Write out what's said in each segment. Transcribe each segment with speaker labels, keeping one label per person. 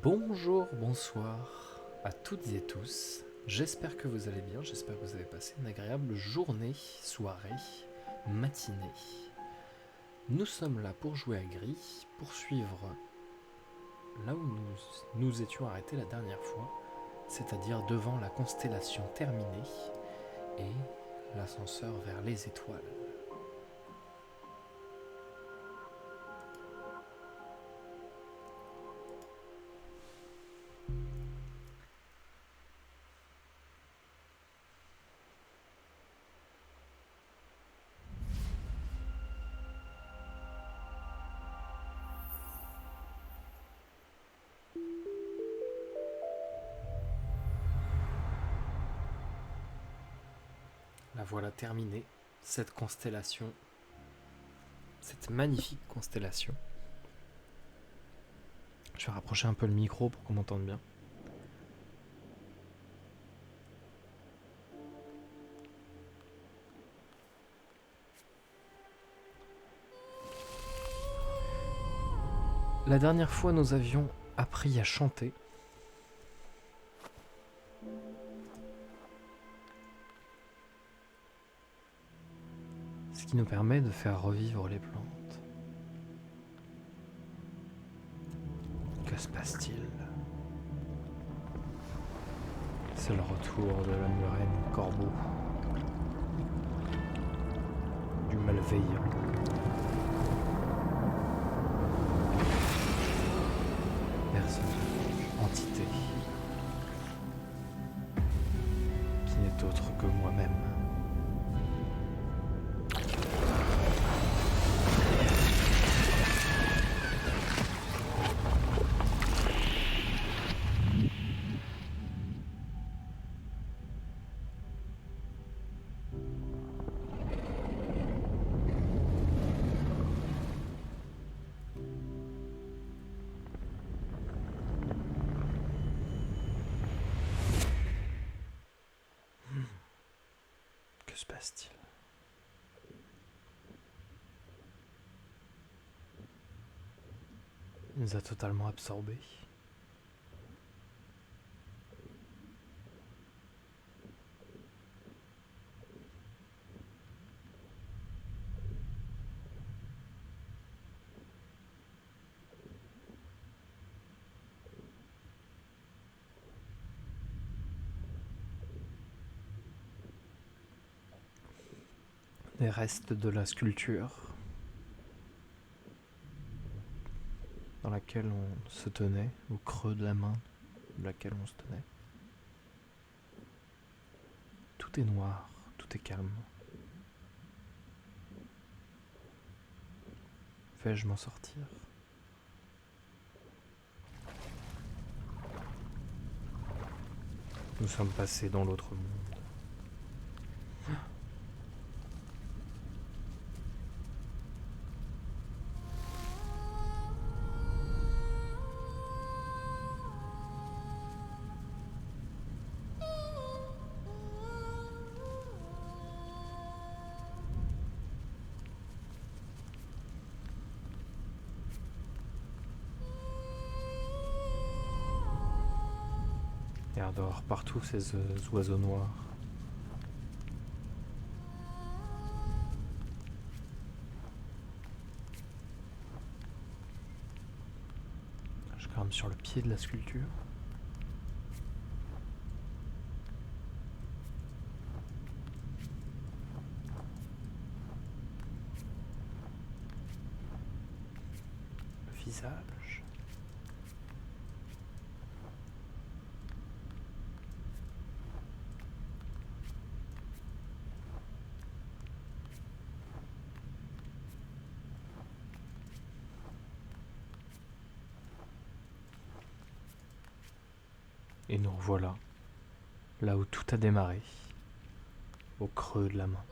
Speaker 1: Bonjour, bonsoir à toutes et tous. J'espère que vous allez bien, j'espère que vous avez passé une agréable journée, soirée, matinée. Nous sommes là pour jouer à Gris, pour suivre là où nous étions arrêtés la dernière fois, c'est-à-dire devant la constellation terminée et l'ascenseur vers les étoiles. La voilà terminée, cette constellation, cette magnifique constellation. Je vais rapprocher un peu le micro pour qu'on m'entende bien. La dernière fois, nous avions appris à chanter. Ce qui nous permet de faire revivre les plantes. Que se passe-t-il? C'est le retour de la murène corbeau, du malveillant. Personnage, entité, qui n'est autre que moi-même. Que se passe-t-il? Il nous a totalement absorbés. Les restes de la sculpture dans laquelle on se tenait, au creux de la main de laquelle on se tenait. Tout est noir, tout est calme. Vais-je m'en sortir? Nous sommes passés dans l'autre monde. Et dehors partout ces oiseaux noirs. Je grimpe sur le pied de la sculpture. Le visage. Et nous revoilà, là où tout a démarré, au creux de la main.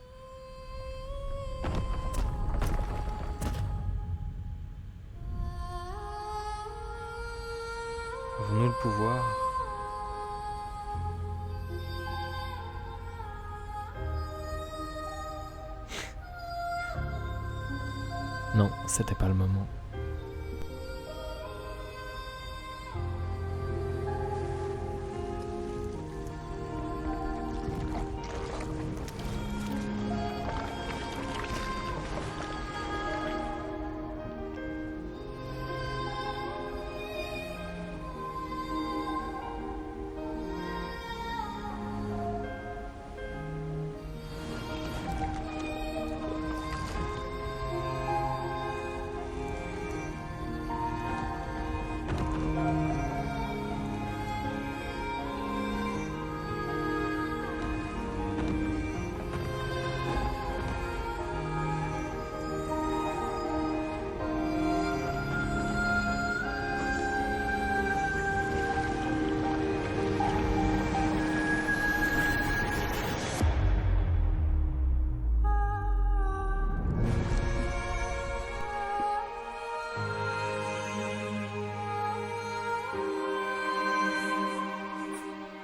Speaker 1: Avons-nous le pouvoir ? Non, c'était pas le moment.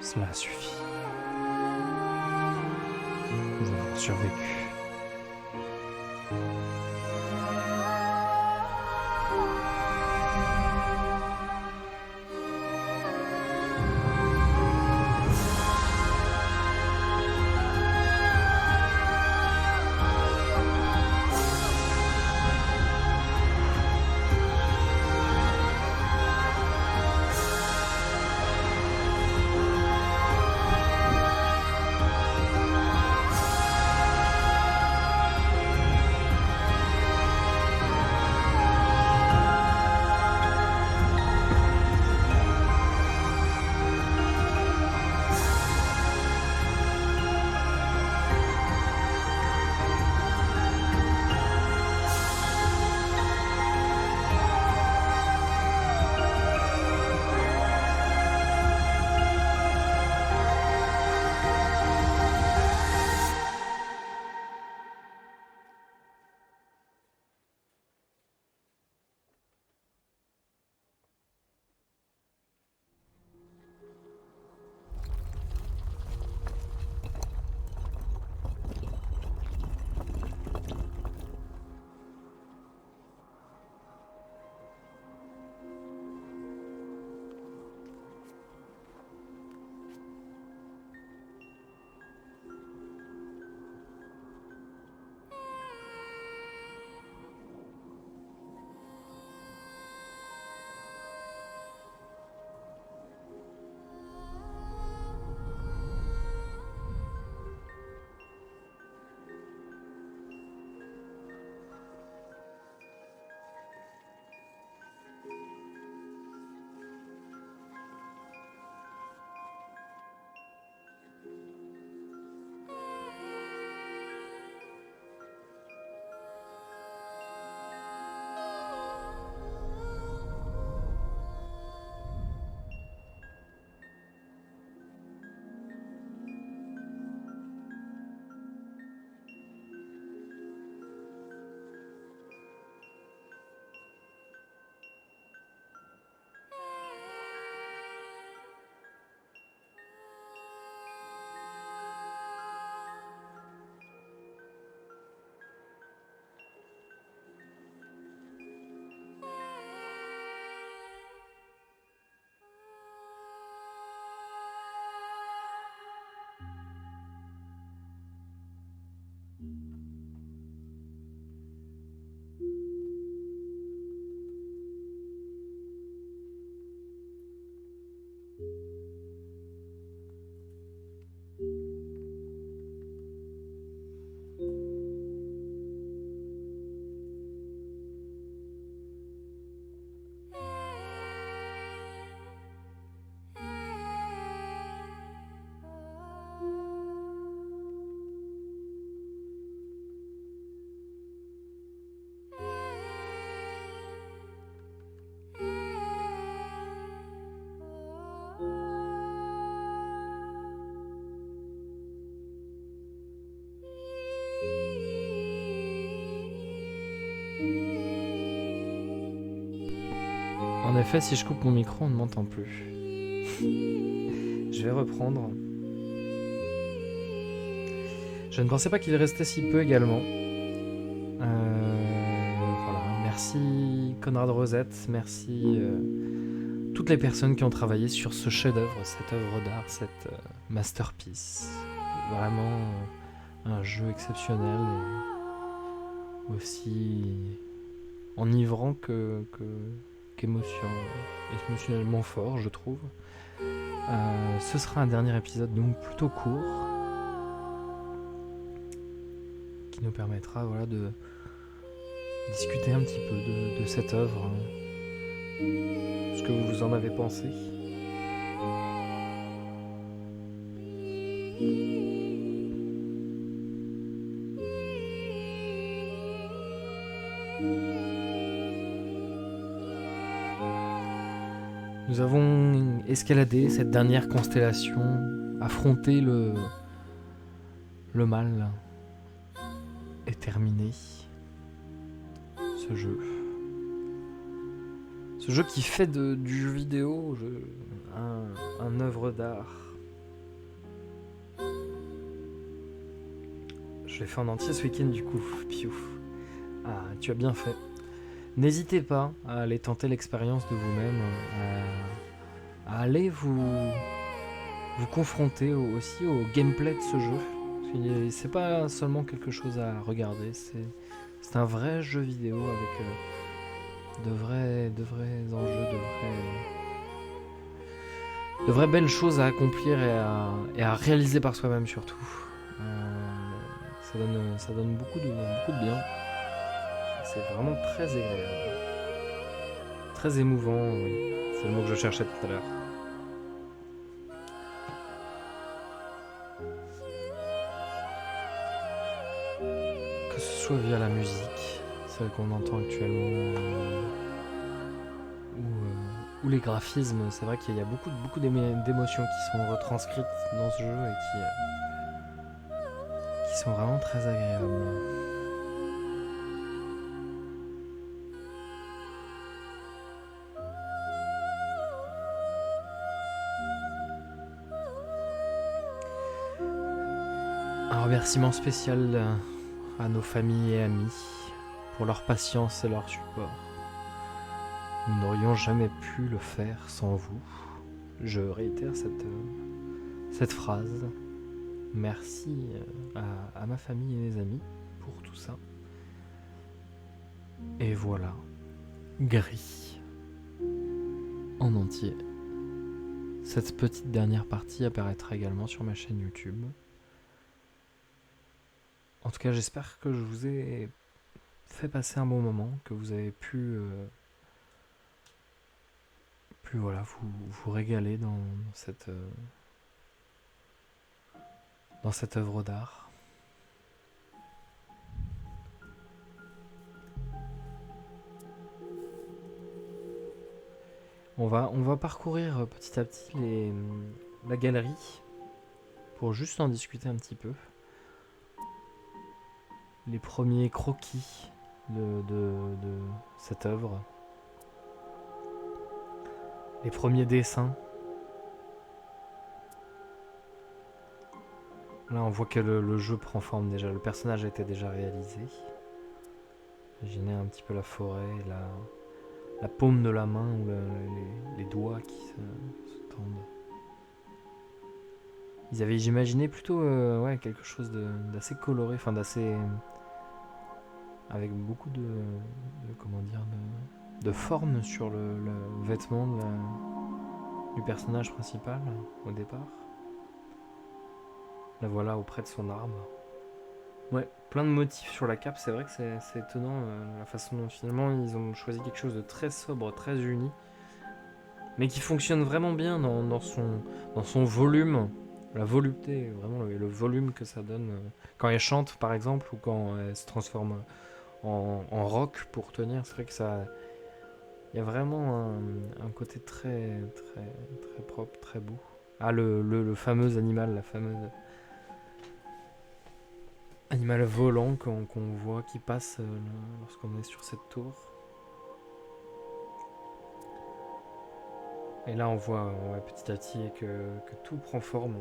Speaker 1: Cela a suffi. Nous avons survécu. En effet, si je coupe mon micro, on ne m'entend plus. Je vais reprendre. Je ne pensais pas qu'il restait si peu également. Voilà. Merci Conrad Rosette, merci toutes les personnes qui ont travaillé sur ce chef-d'œuvre, cette œuvre d'art, cette masterpiece. Vraiment un jeu exceptionnel et aussi enivrant émotionnellement fort, je trouve. Ce sera un dernier épisode donc plutôt court qui nous permettra de discuter un petit peu de cette œuvre ce que vous en avez pensé. Nous avons escaladé cette dernière constellation, affronté le mal et terminé ce jeu. Ce jeu qui fait du jeu vidéo un œuvre d'art. Je l'ai fait en entier ce week-end du coup, piouf. Ah, tu as bien fait. N'hésitez pas à aller tenter l'expérience de vous-même, à aller vous confronter aussi au gameplay de ce jeu. C'est pas seulement quelque chose à regarder, c'est un vrai jeu vidéo avec de vrais enjeux, de vraies belles choses à accomplir et à réaliser par soi-même surtout. Ça donne beaucoup de bien. C'est vraiment très agréable. Très émouvant, oui. C'est le mot que je cherchais tout à l'heure. Que ce soit via la musique, celle qu'on entend actuellement, ou les graphismes, c'est vrai qu'il y a beaucoup d'émotions qui sont retranscrites dans ce jeu et qui sont vraiment très agréables. Un remerciement spécial à nos familles et amis pour leur patience et leur support. Nous n'aurions jamais pu le faire sans vous. Je réitère cette phrase. Merci à ma famille et mes amis pour tout ça. Et voilà, gris en entier. Cette petite dernière partie apparaîtra également sur ma chaîne YouTube. En tout cas, j'espère que je vous ai fait passer un bon moment, que vous avez pu voilà, vous régaler dans cette œuvre d'art. On va parcourir petit à petit la galerie pour juste en discuter un petit peu. Les premiers croquis de cette œuvre. Les premiers dessins. Là, on voit que le jeu prend forme déjà. Le personnage a été déjà réalisé. Imaginez un petit peu la forêt, la paume de la main ou les doigts qui se tendent. Ils avaient imaginé plutôt quelque chose d'assez coloré, enfin d'assez... avec beaucoup de forme sur le vêtement du personnage principal au départ. La voilà auprès de son arme. Ouais, plein de motifs sur la cape, c'est vrai que c'est étonnant la façon dont finalement ils ont choisi quelque chose de très sobre, très uni, mais qui fonctionne vraiment bien dans son volume, la volupté, vraiment le volume que ça donne quand elle chante par exemple ou quand elle se transforme en rock pour tenir. C'est vrai que ça, il y a vraiment un côté très propre, très beau. Ah, le fameux animal, la fameuse animal volant qu'on voit qui passe lorsqu'on est sur cette tour. Et là on voit petit à petit que tout prend forme.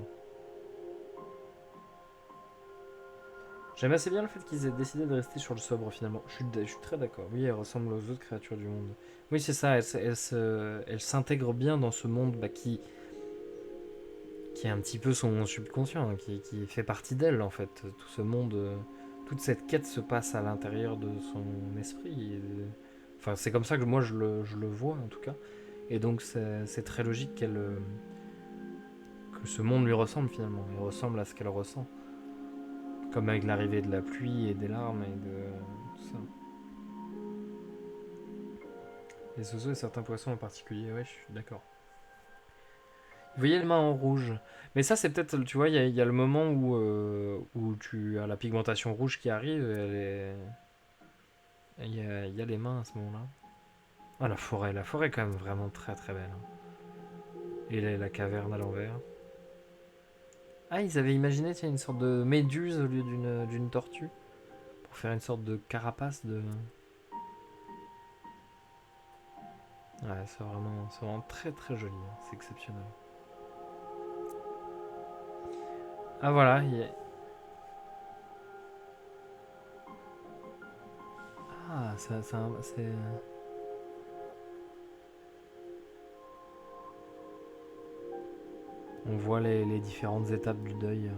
Speaker 1: J'aime assez bien le fait qu'ils aient décidé de rester sur le sobre finalement. Je suis très d'accord. Oui, elle ressemble aux autres créatures du monde. Oui, c'est ça, elle s'intègre bien dans ce monde qui est un petit peu son subconscient, hein, qui fait partie d'elle en fait. Tout ce monde, toute cette quête se passe à l'intérieur de son esprit. Enfin, c'est comme ça que moi je le vois en tout cas. Et donc c'est très logique que ce monde lui ressemble finalement. Il ressemble à ce qu'elle ressent. Comme avec l'arrivée de la pluie et des larmes et de tout ça. Les oiseaux et certains poissons en particulier, ouais, je suis d'accord. Vous voyez les mains en rouge. Mais ça, c'est peut-être, tu vois, il y a le moment où tu as la pigmentation rouge qui arrive. Il y a les mains à ce moment-là. Ah, la forêt est quand même vraiment très très belle, hein. Et la caverne à l'envers. Ah, ils avaient imaginé, tiens, une sorte de méduse au lieu d'une tortue. Pour faire une sorte de carapace de... Ouais, c'est vraiment très très joli, hein. C'est exceptionnel. Ah voilà, ah, c'est... On voit les différentes étapes du deuil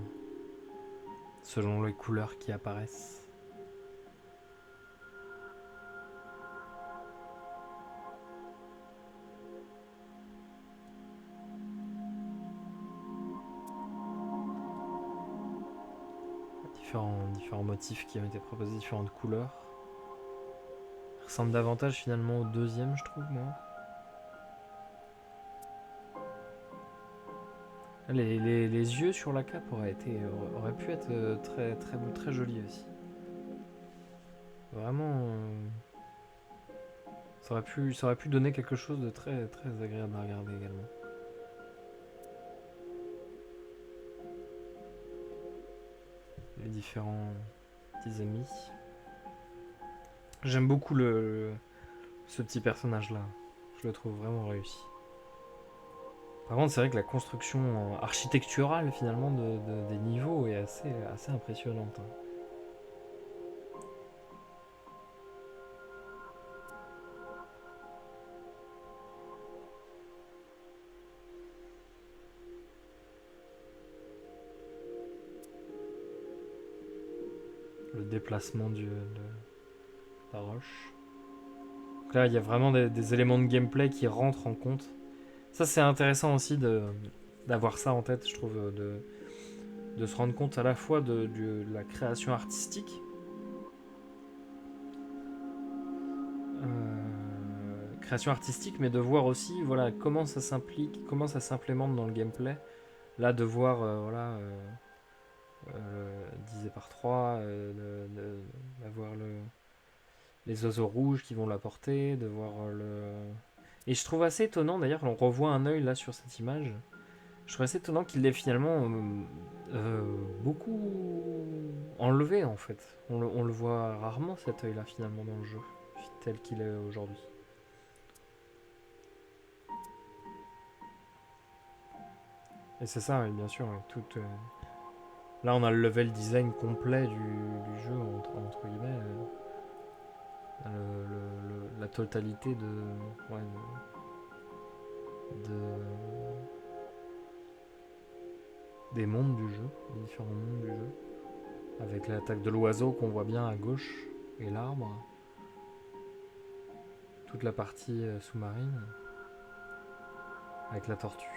Speaker 1: selon les couleurs qui apparaissent. Différents motifs qui ont été proposés, différentes couleurs. Ça ressemble davantage finalement au deuxième, je trouve, moi. Les yeux sur la cape auraient pu être très, très, très jolis aussi. Vraiment, ça aurait pu donner quelque chose de très, très agréable à regarder également. Les différents petits amis. J'aime beaucoup ce petit personnage-là. Je le trouve vraiment réussi. Par contre, c'est vrai que la construction architecturale finalement des niveaux est assez impressionnante, hein. Le déplacement de la roche. Donc là, il y a vraiment des éléments de gameplay qui rentrent en compte. Ça, c'est intéressant aussi d'avoir ça en tête, je trouve, de se rendre compte à la fois de la création artistique, mais de voir aussi voilà, comment ça s'implique, comment ça s'implémente dans le gameplay. Là, de voir voilà, divisé par 3, d'avoir les oiseaux rouges qui vont l'apporter, de voir le... Et je trouve assez étonnant d'ailleurs, on revoit un œil là sur cette image. Je trouve assez étonnant qu'il l'ait finalement beaucoup enlevé en fait. On le voit rarement cet œil là finalement dans le jeu, tel qu'il est aujourd'hui. Et c'est ça, oui, bien sûr, oui, là on a le level design complet du jeu, entre guillemets. La totalité ouais, des mondes du jeu, les différents mondes du jeu. Avec l'attaque de l'oiseau qu'on voit bien à gauche et l'arbre. Toute la partie sous-marine avec la tortue.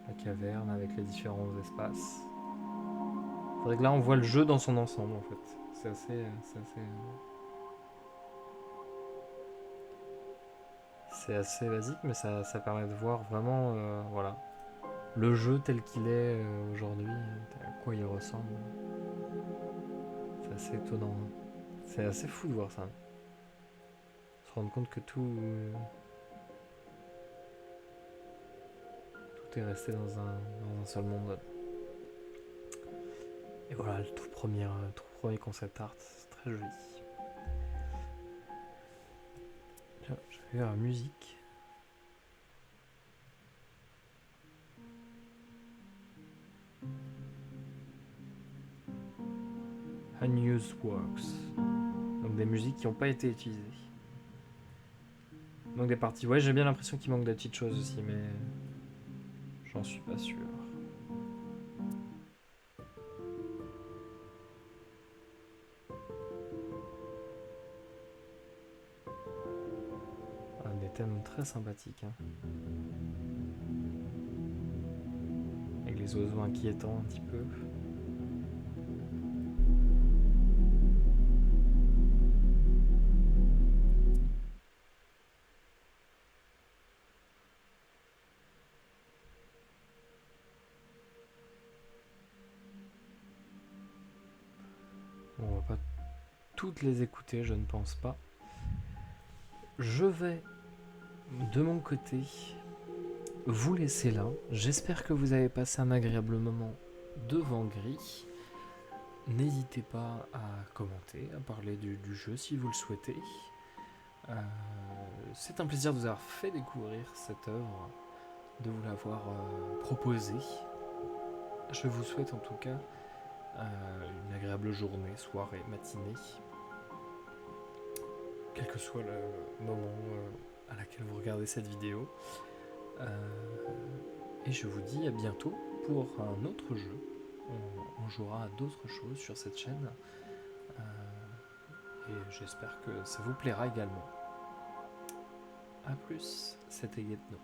Speaker 1: La caverne avec les différents espaces. Faudrait que là on voit le jeu dans son ensemble en fait. C'est assez basique, mais ça permet de voir vraiment voilà, le jeu tel qu'il est aujourd'hui, à quoi il ressemble. C'est assez étonnant, hein. C'est assez fou de voir ça. Se rendre compte que tout est resté dans un seul monde. Et voilà, le tout premier concept art, c'est très joli. J'avais la musique. Unused Works. Donc des musiques qui n'ont pas été utilisées. Il manque des parties. Ouais, j'ai bien l'impression qu'il manque des petites choses aussi, mais j'en suis pas sûr. Ah, des thèmes très sympathiques, hein. Avec les oiseaux inquiétants un petit peu. toutes les écouter, je ne pense pas. Je vais, de mon côté, vous laisser là. J'espère que vous avez passé un agréable moment devant Gris. N'hésitez pas à commenter, à parler du jeu si vous le souhaitez. C'est un plaisir de vous avoir fait découvrir cette œuvre, de vous l'avoir proposée. Je vous souhaite en tout cas une agréable journée, soirée, matinée, quel que soit le moment à laquelle vous regardez cette vidéo. Et je vous dis à bientôt pour un autre jeu. On jouera à d'autres choses sur cette chaîne. Et j'espère que ça vous plaira également. A plus, c'était Getno.